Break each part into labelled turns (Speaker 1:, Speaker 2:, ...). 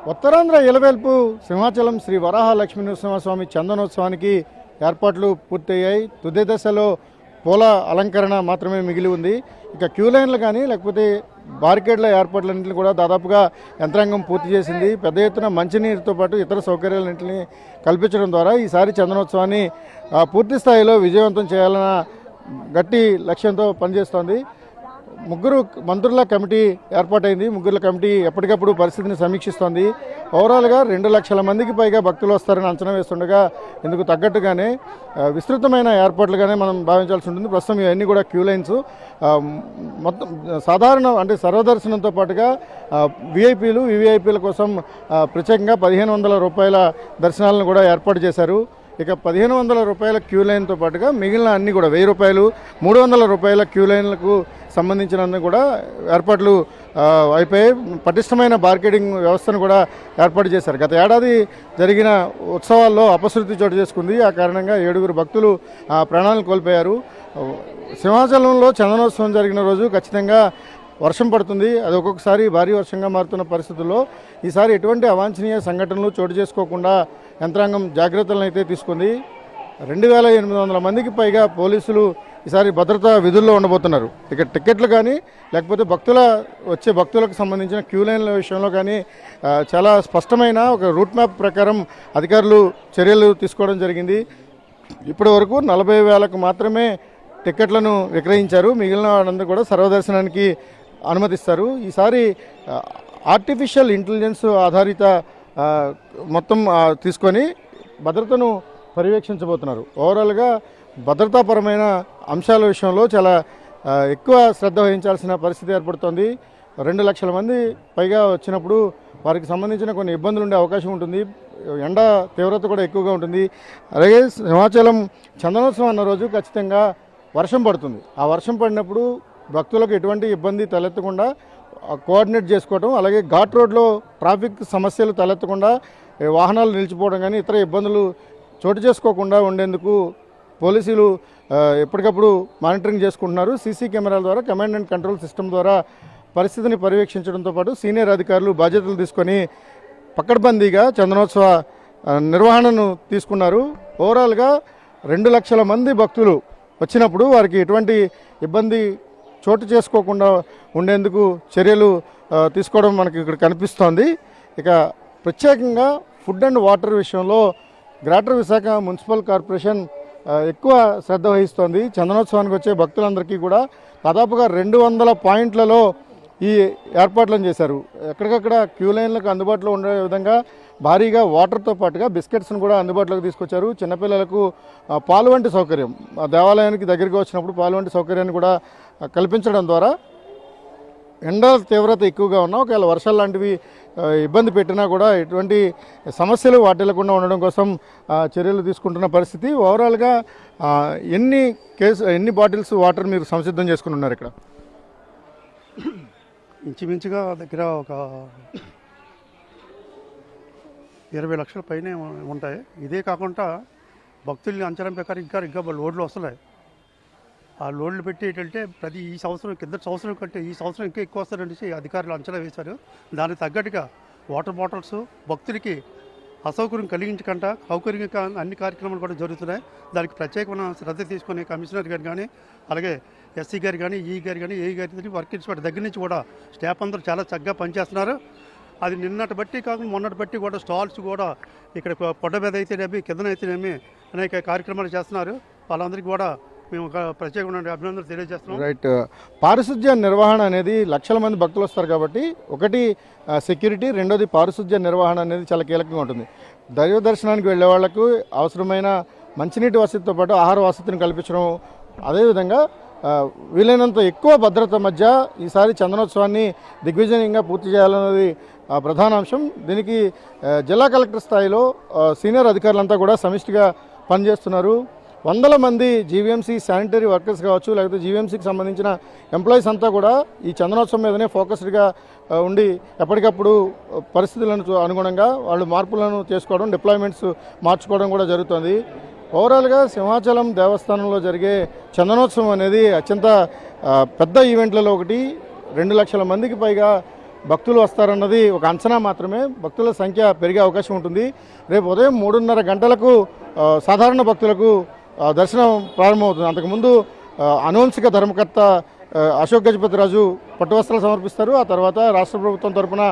Speaker 1: ఉత్తరాంధ్ర ఇలవేల్పు సింహాచలం శ్రీ వరాహ లక్ష్మీ నరసింహస్వామి చందనోత్సవానికి ఏర్పాట్లు పూర్తయ్యాయి. తుది దశలో పూల అలంకరణ మాత్రమే మిగిలి ఉంది. ఇక క్యూ లైన్లు కానీ లేకపోతే బారికేడ్ల ఏర్పాట్లన్నింటినీ కూడా దాదాపుగా యంత్రాంగం పూర్తి చేసింది. పెద్ద ఎత్తున మంచినీరుతో పాటు ఇతర సౌకర్యాలన్నింటినీ కల్పించడం ద్వారా ఈసారి చందనోత్సవాన్ని పూర్తి స్థాయిలో విజయవంతం చేయాలన్న గట్టి లక్ష్యంతో పనిచేస్తోంది. ముగ్గురు మంత్రుల కమిటీ ఏర్పాటైంది. ముగ్గురుల కమిటీ ఎప్పటికప్పుడు పరిస్థితిని సమీక్షిస్తోంది. ఓవరాల్గా 2 లక్షల మందికి పైగా భక్తులు వస్తారని అంచనా వేస్తుండగా ఇందుకు తగ్గట్టుగానే విస్తృతమైన ఏర్పాట్లుగానే మనం భావించాల్సి ఉంటుంది. ప్రస్తుతం ఇవన్నీ కూడా క్యూ లైన్స్ మొత్తం సాధారణ అంటే సర్వదర్శనంతో పాటుగా విఐపీలు వివిఐపీల కోసం ప్రత్యేకంగా 1500 రూపాయల దర్శనాలను కూడా ఏర్పాటు చేశారు. ఇక 1500 రూపాయల క్యూ లైన్తో పాటుగా మిగిలిన అన్ని కూడా 1000 రూపాయలు 300 రూపాయల క్యూ లైన్లకు సంబంధించిన కూడా ఏర్పాట్లు అయిపోయాయి. పటిష్టమైన బార్కెటింగ్ వ్యవస్థను కూడా ఏర్పాటు చేశారు. గత ఏడాది జరిగిన ఉత్సవాల్లో అపశృతి చోటు చేసుకుంది. ఆ కారణంగా 7 భక్తులు ప్రాణాలను కోల్పోయారు. సింహాచలంలో చందనోత్సవం జరిగిన రోజు ఖచ్చితంగా వర్షం పడుతుంది. అది ఒక్కొక్కసారి భారీ వర్షంగా మారుతున్న పరిస్థితుల్లో ఈసారి ఎటువంటి అవాంఛనీయ సంఘటనలు చోటు చేసుకోకుండా యంత్రాంగం జాగ్రత్తలను అయితే తీసుకుంది. 2800 మందికి పైగా పోలీసులు ఈసారి భద్రతా విధుల్లో ఉండబోతున్నారు. ఇక టికెట్లు కానీ లేకపోతే వచ్చే భక్తులకు సంబంధించిన క్యూ లైన్ల విషయంలో కానీ చాలా స్పష్టమైన ఒక రూట్ మ్యాప్ ప్రకారం అధికారులు చర్యలు తీసుకోవడం జరిగింది. ఇప్పటి వరకు 40,000కు మాత్రమే టికెట్లను విక్రయించారు. మిగిలిన వాళ్ళందరూ కూడా సర్వదర్శనానికి అనుమతిస్తారు. ఈసారి ఆర్టిఫిషియల్ ఇంటెలిజెన్స్ ఆధారిత మొత్తం తీసుకొని భద్రతను పర్యవేక్షించబోతున్నారు. ఓవరాల్గా భద్రతాపరమైన అంశాల విషయంలో చాలా ఎక్కువ శ్రద్ధ వహించాల్సిన పరిస్థితి ఏర్పడుతోంది. 2 లక్షల మంది పైగా వచ్చినప్పుడు వారికి సంబంధించిన కొన్ని ఇబ్బందులు ఉండే అవకాశం ఉంటుంది. ఎండ తీవ్రత కూడా ఎక్కువగా ఉంటుంది. అలాగే సింహాచలం చందనోత్సవం అన్న రోజు ఖచ్చితంగా వర్షం పడుతుంది. ఆ వర్షం పడినప్పుడు భక్తులకు ఎటువంటి ఇబ్బంది తలెత్తకుండా కోఆర్డినేట్ చేసుకోవడం, అలాగే ఘాట్ రోడ్లో ట్రాఫిక్ సమస్యలు తలెత్తకుండా వాహనాలు నిలిచిపోవడం కానీ ఇతర ఇబ్బందులు చోటు చేసుకోకుండా ఉండేందుకు పోలీసులు ఎప్పటికప్పుడు మానిటరింగ్ చేసుకుంటున్నారు. సీసీ కెమెరాల ద్వారా కమాండ్ అండ్ కంట్రోల్ సిస్టమ్ ద్వారా పరిస్థితిని పర్యవేక్షించడంతో పాటు సీనియర్ అధికారులు బాధ్యతలు తీసుకొని పకడ్బందీగా చందనోత్సవ నిర్వహణను తీసుకున్నారు. ఓవరాల్గా 2 లక్షల మంది భక్తులు వచ్చినప్పుడు వారికి ఎటువంటి ఇబ్బంది చోటు చేసుకోకుండా ఉండేందుకు చర్యలు తీసుకోవడం మనకి ఇక్కడ కనిపిస్తోంది. ఇక ప్రత్యేకంగా ఫుడ్ అండ్ వాటర్ విషయంలో గ్రేటర్ విశాఖ మున్సిపల్ కార్పొరేషన్ ఎక్కువ శ్రద్ధ వహిస్తోంది. చందనోత్సవానికి వచ్చే భక్తులందరికీ కూడా దాదాపుగా 200 పాయింట్లలో ఈ ఏర్పాట్లను చేశారు. ఎక్కడికక్కడ క్యూ లైన్లకు అందుబాటులో ఉండే విధంగా భారీగా వాటర్తో పాటుగా బిస్కెట్స్ను కూడా అందుబాటులోకి తీసుకొచ్చారు. చిన్నపిల్లలకు పాలు వంటి సౌకర్యం దేవాలయానికి దగ్గరికి వచ్చినప్పుడు పాలు వంటి సౌకర్యాన్ని కూడా కల్పించడం ద్వారా ఎండల తీవ్రత ఎక్కువగా ఉన్నా ఒకవేళ వర్షాలు లాంటివి ఇబ్బంది పెట్టినా కూడా ఎటువంటి సమస్యలు వాటిల్లకుండా ఉండడం కోసం చర్యలు తీసుకుంటున్న పరిస్థితి. ఓవరాల్గా ఎన్ని బాటిల్స్ వాటర్ మీరు సంసిద్ధం చేసుకుని ఉన్నారు? ఇక్కడ
Speaker 2: ఇంచుమించుగా దగ్గర ఒక 20 లక్షల పైనే ఉంటాయి. ఇదే కాకుండా భక్తుల్ని అంచనా ప్రకారం ఇంకా లోడ్లు వస్తున్నాయి. ఆ లోడ్లు పెట్టి ఏంటంటే ఈ సంవత్సరం కింద సంవత్సరం కంటే ఈ సంవత్సరం ఇంకా ఎక్కువ వస్తారనేసి అధికారులు అంచనా వేశారు. దానికి తగ్గట్టుగా వాటర్ బాటిల్స్ భక్తులకి అసౌకర్యం కలిగించకుండా సౌకర్యంగా అన్ని కార్యక్రమాలు కూడా జరుగుతున్నాయి. దానికి ప్రత్యేకమైన శ్రద్ధ తీసుకుని కమిషనర్ గారు కానీ అలాగే ఎస్సీ గారు కానీ ఈ గారు కానీ ఏ గారి వర్క్ ఇన్స్పెక్టర్ దగ్గర నుంచి కూడా స్టాఫ్ అందరూ చాలా చక్కగా పనిచేస్తున్నారు. అది నిన్నటి బట్టి కాకుండా మొన్నటి బట్టి కూడా స్టాల్స్ కూడా ఇక్కడ పొట్ట మీద అయితేనేమి కిందనైతేనేమి అనేక కార్యక్రమాలు చేస్తున్నారు. వాళ్ళందరికీ కూడా మేము ప్రత్యేకమైన అభినందనలు తెలియజేస్తున్నాం.
Speaker 1: రైట్. పారిశుద్ధ్య నిర్వహణ అనేది లక్షల మంది భక్తులు వస్తారు కాబట్టి ఒకటి సెక్యూరిటీ, రెండోది పారిశుద్ధ్య నిర్వహణ అనేది చాలా కీలకంగా ఉంటుంది. దైవ దర్శనానికి వెళ్ళే వాళ్లకు అవసరమైన మంచినీటి వసతితో పాటు ఆహార వసతిని కల్పించడం, అదేవిధంగా వీలైనంత ఎక్కువ భద్రత మధ్య ఈసారి చందనోత్సవాన్ని దిగ్విజయంగా పూర్తి చేయాలన్నది ప్రధాన అంశం. దీనికి జిల్లా కలెక్టర్ స్థాయిలో సీనియర్ అధికారులంతా కూడా సమిష్టిగా పనిచేస్తున్నారు. 100 మంది జీవీఎంసీ శానిటరీ వర్కర్స్ కావచ్చు, లేకపోతే జీవీఎంసీకి సంబంధించిన ఎంప్లాయీస్ అంతా కూడా ఈ చందనోత్సవం మీదనే ఫోకస్డ్గా ఉండి ఎప్పటికప్పుడు పరిస్థితులను అనుగుణంగా వాళ్ళు మార్పులను చేసుకోవడం, డిప్లాయ్మెంట్స్ మార్చుకోవడం కూడా జరుగుతుంది. ఓవరాల్గా సింహాచలం దేవస్థానంలో జరిగే చందనోత్సవం అనేది అత్యంత పెద్ద ఈవెంట్లలో ఒకటి. 2 లక్షల మందికి పైగా భక్తులు వస్తారన్నది ఒక అంచనా మాత్రమే. భక్తుల సంఖ్య పెరిగే అవకాశం ఉంటుంది. రేపు ఉదయం 3:30 గంటలకు సాధారణ భక్తులకు దర్శనం ప్రారంభమవుతుంది. అంతకుముందు అనువంశిక ధర్మకర్త అశోక్ గజపతిరాజు పట్టు వస్త్రాలు సమర్పిస్తారు. ఆ తర్వాత రాష్ట్ర ప్రభుత్వం తరపున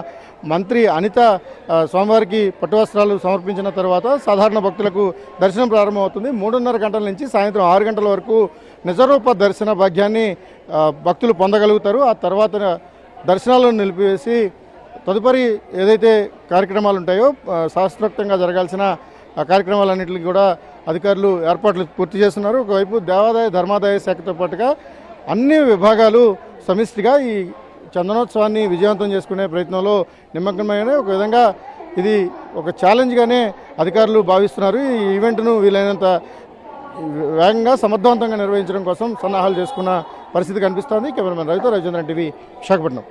Speaker 1: మంత్రి అనిత స్వామివారికి పట్టు వస్త్రాలు సమర్పించిన తర్వాత సాధారణ భక్తులకు దర్శనం ప్రారంభమవుతుంది. 3:30 గంటల నుంచి సాయంత్రం 6 గంటల వరకు నిజరూప దర్శన భాగ్యాన్ని భక్తులు పొందగలుగుతారు. ఆ తర్వాత దర్శనాలను నిలిపివేసి తదుపరి ఏదైతే కార్యక్రమాలు ఉంటాయో శాస్త్రోక్తంగా జరగాల్సిన కార్యక్రమాలన్నింటికి కూడా అధికారులు ఏర్పాట్లు పూర్తి చేస్తున్నారు. ఒకవైపు దేవాదాయ ధర్మాదాయ శాఖతో పాటుగా అన్ని విభాగాలు సమిష్టిగా ఈ చందనోత్సవాన్ని విజయవంతం చేసుకునే ప్రయత్నంలో నిమగ్నమైన ఒక విధంగా ఇది ఒక ఛాలెంజ్గానే అధికారులు భావిస్తున్నారు. ఈ ఈవెంట్ను వీలైనంత వేగంగా సమర్థవంతంగా నిర్వహించడం కోసం సన్నాహాలు చేసుకున్న పరిస్థితి కనిపిస్తోంది. కెమెరామెన్ రవితో రవిచంద్రన్ టీవీ విశాఖపట్నం.